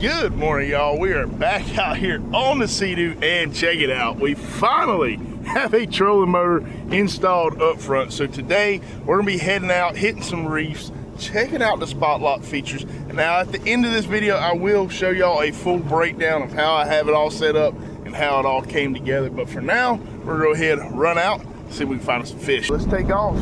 Good morning, y'all. We are back out here on the Sea-Doo, and check it out. We finally have a trolling motor installed up front. So today we're gonna be heading out, hitting some reefs, checking out the spot lock features. And now at the end of this video, I will show y'all a full breakdown of how I have it all set up and how it all came together. But for now, we're gonna go ahead and run out, see if we can find some fish. Let's take off.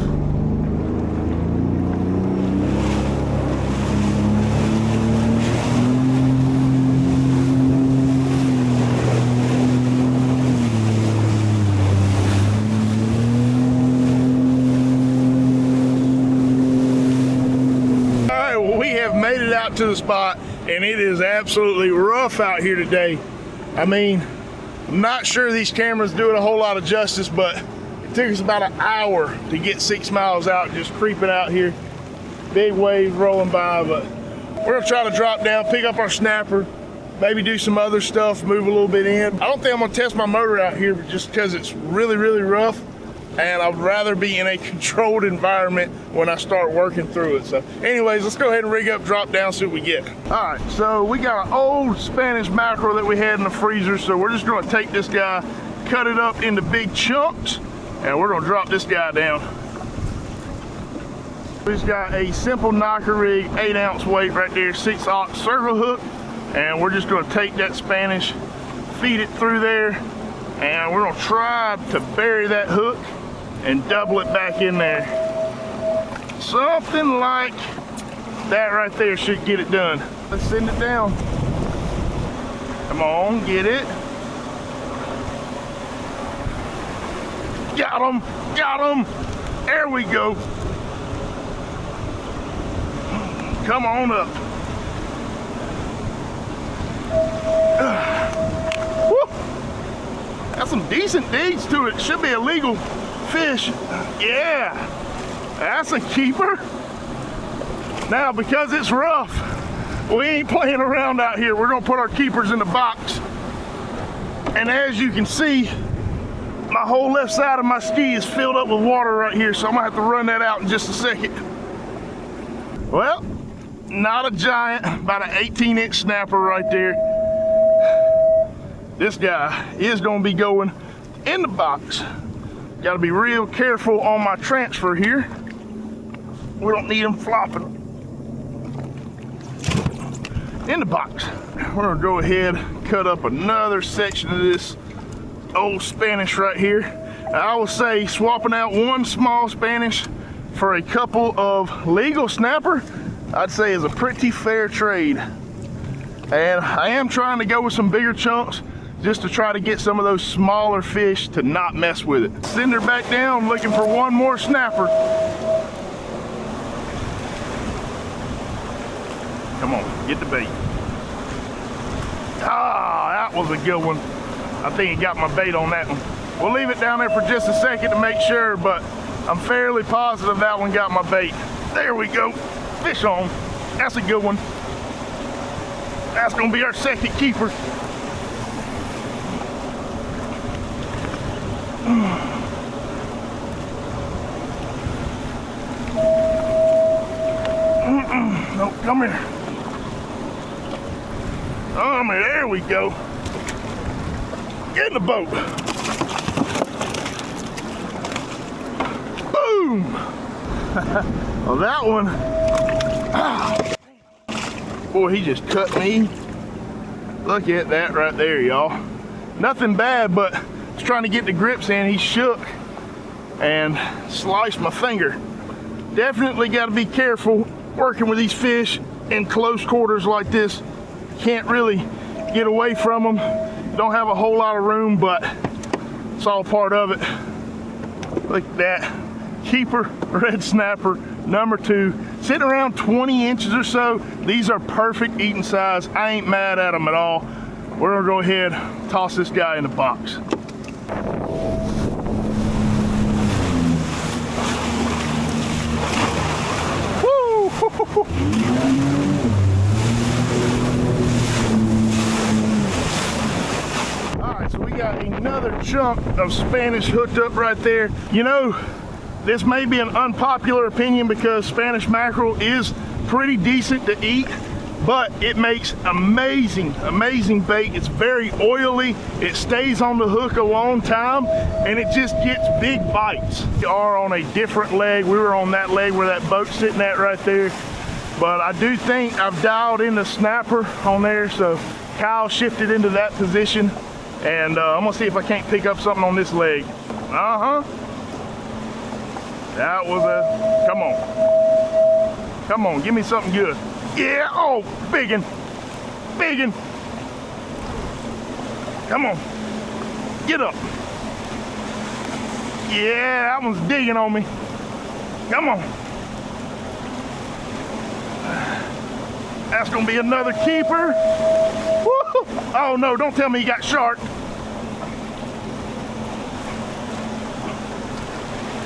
Made it out to the spot, and it is absolutely rough out here today. I mean, I'm not sure these cameras do it a whole lot of justice, but it took us about an hour to get 6 miles out, just creeping out here. Big waves rolling by, but we're gonna try to drop down, pick up our snapper, maybe do some other stuff, move a little bit in. I don't think I'm gonna test my motor out here just because it's really rough. And I'd rather be in a controlled environment when I start working through it. So anyways, let's go ahead and rig up, drop down, see what we get. All right, so we got an old Spanish mackerel that we had in the freezer. So we're just gonna take this guy, cut it up into big chunks, and we're gonna drop this guy down. We've got a simple knocker rig, 8-ounce weight right there, 6/0 circle hook. And we're just gonna take that Spanish, feed it through there, and we're gonna try to bury that hook and double it back in there. Something like that right there should get it done. Let's send it down. Come on, get it. Got him, got him. There we go. Come on up. Woo. Got some decent deeds to it. Should be a legal fish. Yeah, that's a keeper. Now, because it's rough, we ain't playing around out here. We're gonna put our keepers in the box. And as you can see, my whole left side of my ski is filled up with water right here, so I'm gonna have to run that out in just a second. Well, not a giant, about an 18-inch snapper right there. This guy is gonna be going in the box. Got to be real careful on my transfer here. We don't need them flopping in the box. We're gonna go ahead, cut up another section of this old Spanish right here. I would say swapping out one small Spanish for a couple of legal snapper, I'd say is a pretty fair trade. And I am trying to go with some bigger chunks, just to try to get some of those smaller fish to not mess with it. Send her back down, looking for one more snapper. Come on, get the bait. Ah, that was a good one. I think he got my bait on that one. We'll leave it down there for just a second to make sure, but I'm fairly positive that one got my bait. There we go, fish on. That's a good one. That's gonna be our second keeper. No, come here. There we go. Get in the boat. Boom. Well, that one, boy, he just cut me. Look at that right there, y'all. Nothing bad, but trying to get the grips in, he shook and sliced my finger. Definitely got to be careful working with these fish in close quarters like this. Can't really get away from them. Don't have a whole lot of room, but it's all part of it. Look at that. Keeper red snapper number 2, sitting around 20 inches or so. These are perfect eating size. I ain't mad at them at all. We're gonna go ahead, toss this guy in the box. Woo! All right, so we got another chunk of Spanish hooked up right there. You know, this may be an unpopular opinion because Spanish mackerel is pretty decent to eat. but it makes amazing bait. It's very oily, it stays on the hook a long time, and it just gets big bites. We are on a different leg. We were on that leg where that boat's sitting at right there, but I do think I've dialed in the snapper on there, so Kyle shifted into that position, and I'm gonna see if I can't pick up something on this leg. That was a, come on, give me something good. Yeah, oh, biggin. Come on, get up. Yeah, that one's digging on me. Come on. That's gonna be another keeper. Woo! Oh no, don't tell me he got shark.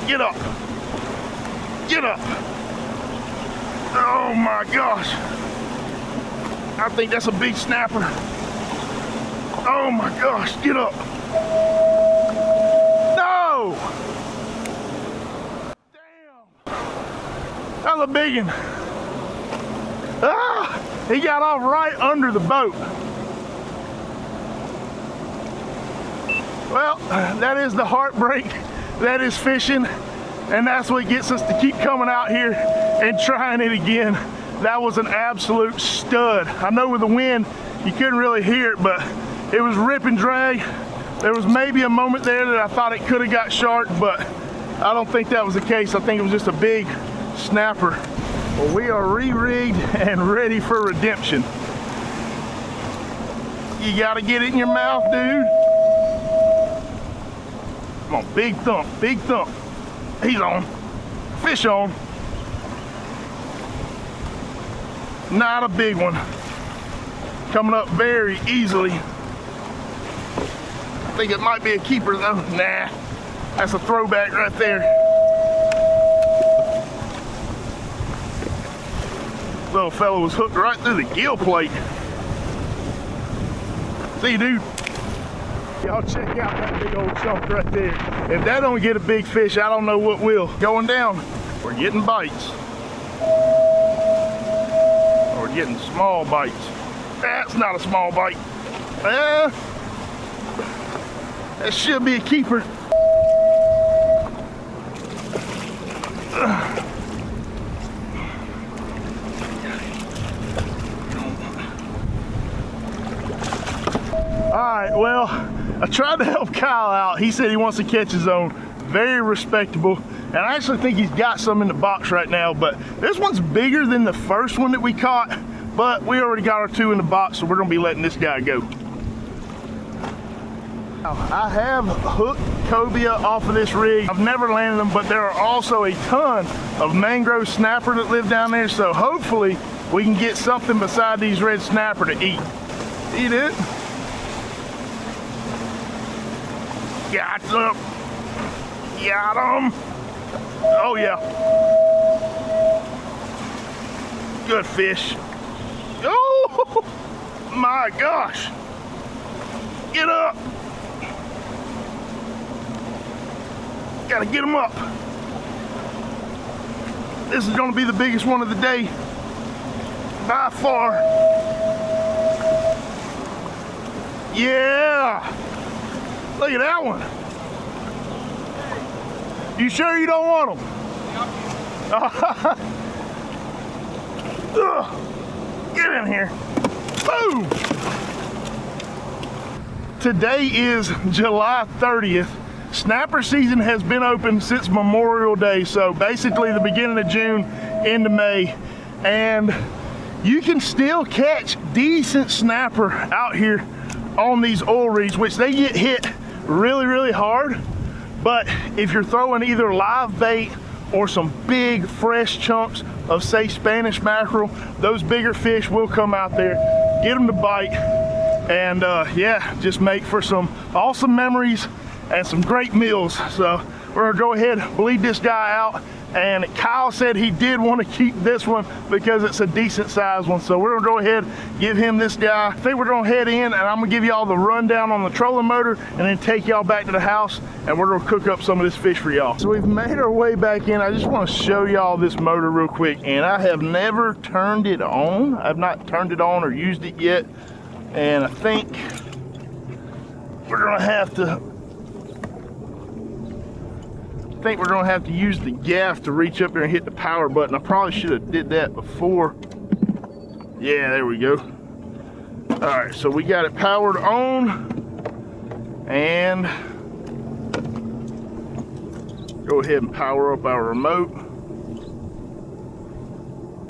Get up. Get up. Oh my gosh. I think that's a big snapper. Oh my gosh, get up. No! Damn. That was a big one. Ah! He got off right under the boat. Well, that is the heartbreak. That is fishing. And that's what gets us to keep coming out here and trying it again. That was an absolute stud. I know with the wind, you couldn't really hear it, but it was rip and drag. There was maybe a moment there that I thought it could have got shark, but I don't think that was the case. I think it was just a big snapper. Well, we are re-rigged and ready for redemption. You gotta get it in your mouth, dude. Come on, big thump, big thump. He's on. Fish on. Not a big one. Coming up very easily. I think it might be a keeper though. Nah, that's a throwback right there. Little fella was hooked right through the gill plate. See, dude. Y'all check out that big old chunk right there. If that don't get a big fish, I don't know what will. Going down, we're getting bites. We're getting small bites. That's not a small bite. That should be a keeper. All right, well, I tried to help Kyle out. He said he wants to catch his own. Very respectable. And I actually think he's got some in the box right now, but this one's bigger than the first one that we caught, but we already got our two in the box, so we're gonna be letting this guy go. Now, I have hooked cobia off of this rig. I've never landed them, but there are also a ton of mangrove snapper that live down there, so hopefully we can get something beside these red snapper to eat. Eat it. Got them. Got them. Oh yeah. Good fish. Oh my gosh. Get up. Gotta get them up. This is gonna be the biggest one of the day by far. Yeah. Look at that one. You sure you don't want them? Yep. Get in here. Boom. Today is July 30th. Snapper season has been open since Memorial Day, so basically the beginning of June into May, and you can still catch decent snapper out here on these oil rigs, which they get hit really hard. But if you're throwing either live bait or some big fresh chunks of, say, Spanish mackerel, those bigger fish will come out there, get them to bite, and yeah, just make for some awesome memories and some great meals. So we're gonna go ahead, bleed this guy out, And Kyle said he did want to keep this one because it's a decent sized one. So we're gonna go ahead, give him this guy. I think we're gonna head in and I'm gonna give y'all the rundown on the trolling motor and then take y'all back to the house and we're gonna cook up some of this fish for y'all. So we've made our way back in. I just want to show y'all this motor real quick, and I have never turned it on. I've not turned it on or used it yet. And I think we're gonna have to use the gaff to reach up there and hit the power button. I probably should have did that before. Yeah, there we go. All right, so we got it powered on, and go ahead and power up our remote.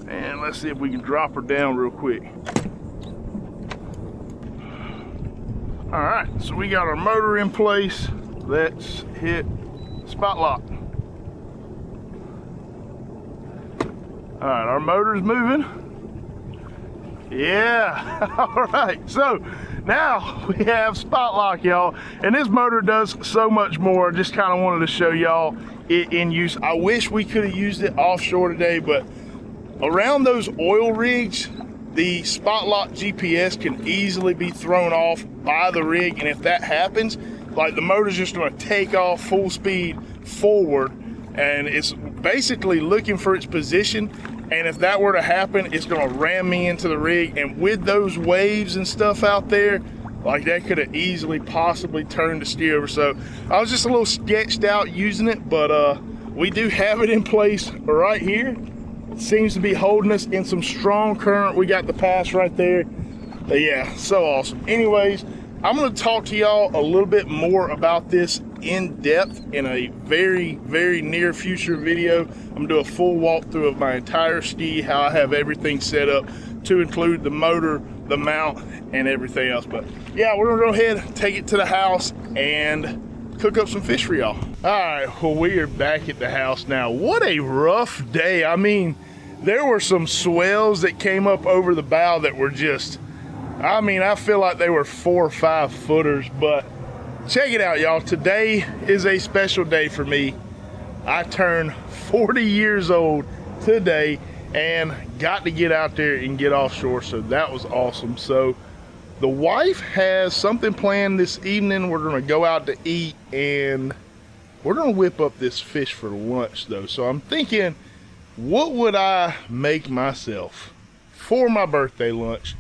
And let's see if we can drop her down real quick. All right, so we got our motor in place. Let's hit spot lock. All right, our motor's moving. Yeah, all right. So now we have spot lock, y'all. And this motor does so much more. Just kind of wanted to show y'all it in use. I wish we could have used it offshore today, but around those oil rigs, the spot lock GPS can easily be thrown off by the rig. And if that happens, like the motor's just gonna take off full speed forward and it's basically looking for its position. And if that were to happen, it's gonna ram me into the rig. And with those waves and stuff out there, like that could have easily possibly turned the steer over. So I was just a little sketched out using it, but we do have it in place right here. It seems to be holding us in some strong current. We got the pass right there. But yeah, so awesome. Anyways, I'm gonna talk to y'all a little bit more about this in depth in a very, very near future video. I'm gonna do a full walkthrough of my entire ski, how I have everything set up to include the motor, the mount, and everything else. But yeah, we're gonna go ahead and take it to the house and cook up some fish for y'all. All right, well, we are back at the house now. What a rough day. I mean, there were some swells that came up over the bow that were just, I mean, I feel like they were 4 or 5 footers, but check it out, y'all. Today is a special day for me. I turned 40 years old today and got to get out there and get offshore, so that was awesome. So the wife has something planned this evening. We're gonna go out to eat and we're gonna whip up this fish for lunch though. So I'm thinking, what would I make myself for my birthday lunch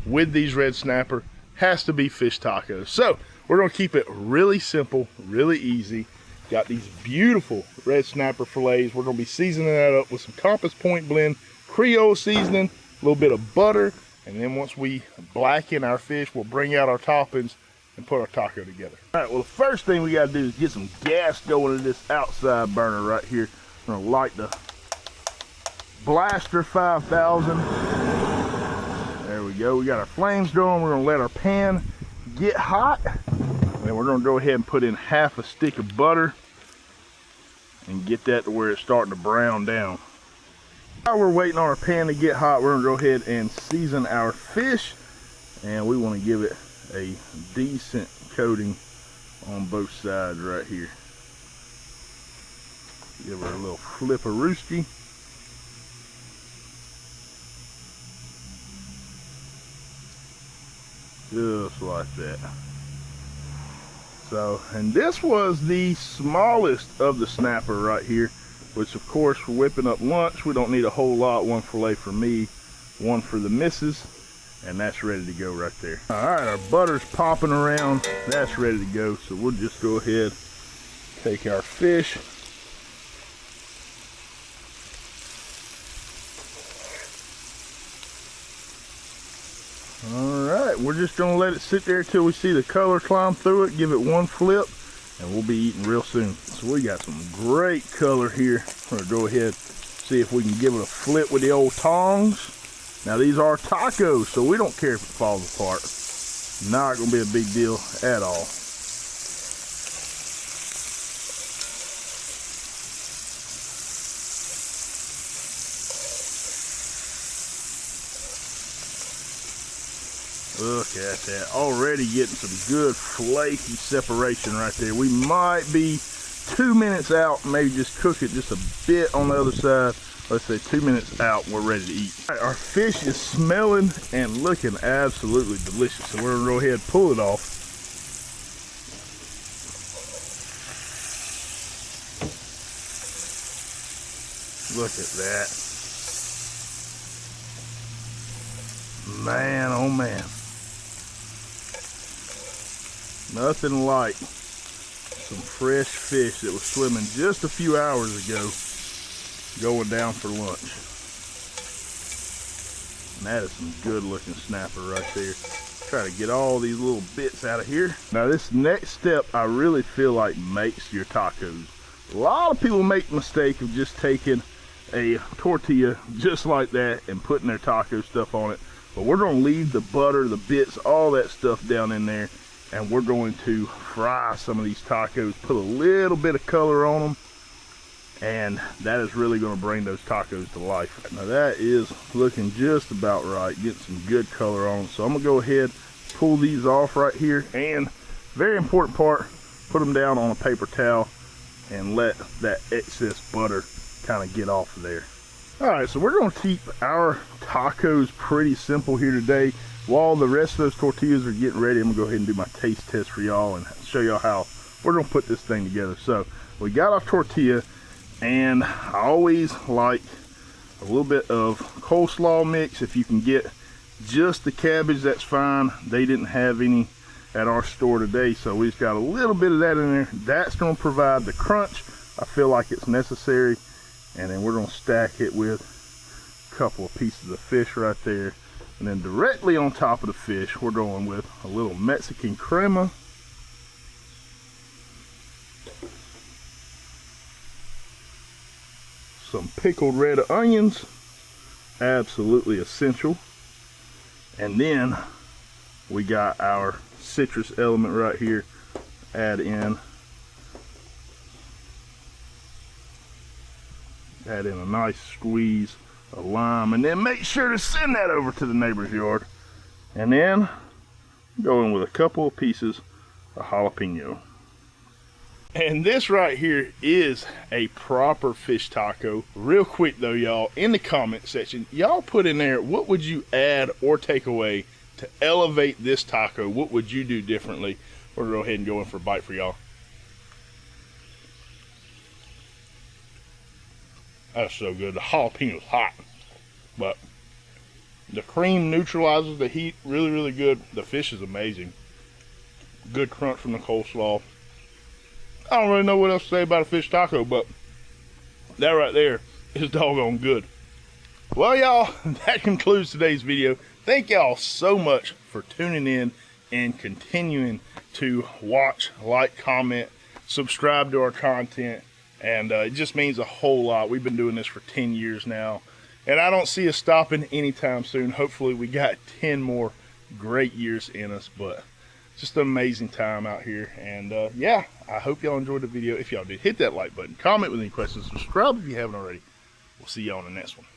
with these red snapper? Has to be fish tacos. So we're gonna keep it really simple, really easy. Got these beautiful red snapper fillets. We're gonna be seasoning that up with some Compass Point blend, Creole seasoning, a little bit of butter, and then once we blacken our fish, we'll bring out our toppings and put our taco together. All right, well, the first thing we gotta do is get some gas going in this outside burner right here. I'm gonna light the Blaster 5000. There we go. We got our flames going. We're gonna let our pan get hot. And we're gonna go ahead and put in half a stick of butter and get that to where it's starting to brown down. While we're waiting on our pan to get hot, we're gonna go ahead and season our fish. And we wanna give it a decent coating on both sides right here. Give her a little flip-a-rooski. Just like that. So, and this was the smallest of the snapper right here, which of course for whipping up lunch, we don't need a whole lot. One fillet for me, one for the missus, and that's ready to go right there. All right, our butter's popping around. That's ready to go. So we'll just go ahead, take our fish. All right, we're just gonna let it sit there till we see the color climb through it, give it one flip, and we'll be eating real soon. So we got some great color here. We're gonna go ahead, see if we can give it a flip with the old tongs. Now these are tacos, so we don't care if it falls apart. Not gonna be a big deal at all. Look at that, already getting some good flaky separation right there. We might be 2 minutes out, maybe just cook it just a bit on the other side. Let's say 2 minutes out, we're ready to eat. All right, our fish is smelling and looking absolutely delicious. So we're gonna go ahead and pull it off. Look at that. Man, oh man. Nothing like some fresh fish that was swimming just a few hours ago going down for lunch. And that is some good looking snapper right there. Try to get all these little bits out of here. Now this next step I really feel like makes your tacos. A lot of people make the mistake of just taking a tortilla just like that and putting their taco stuff on it. But we're gonna leave the butter, the bits, all that stuff down in there. And we're going to fry some of these tacos, put a little bit of color on them, and that is really going to bring those tacos to life. Now that is looking just about right, getting some good color on them. So I'm going to go ahead, pull these off right here, and very important part, put them down on a paper towel and let that excess butter kind of get off of there. All right, so we're going to keep our tacos pretty simple here today. While the rest of those tortillas are getting ready, I'm gonna go ahead and do my taste test for y'all and show y'all how we're gonna put this thing together. So we got our tortilla, and I always like a little bit of coleslaw mix. If you can get just the cabbage, that's fine. They didn't have any at our store today, so we just got a little bit of that in there. That's gonna provide the crunch. I feel like it's necessary. And then we're gonna stack it with a couple of pieces of fish right there. And then directly on top of the fish, we're going with a little Mexican crema. Some pickled red onions, absolutely essential. And then we got our citrus element right here. Add in a nice squeeze a lime, and then make sure to send that over to the neighbor's yard. And then go in with a couple of pieces of jalapeno. And this right here is a proper fish taco. Real quick though, y'all, in the comment section, y'all put in there, what would you add or take away to elevate this taco? What would you do differently? We're gonna go ahead and go in for a bite for y'all. That's so good. The jalapeno's hot, but the cream neutralizes the heat really, really good. The fish is amazing. Good crunch from the coleslaw. I don't really know what else to say about a fish taco, but that right there is doggone good. Well, y'all, that concludes today's video. Thank y'all so much for tuning in and continuing to watch, like, comment, subscribe to our content. And it just means a whole lot. We've been doing this for 10 years now, and I don't see us stopping anytime soon. Hopefully we got 10 more great years in us, but just an amazing time out here. And yeah, I hope y'all enjoyed the video. If y'all did, hit that like button, comment with any questions, subscribe if you haven't already. We'll see y'all on the next one.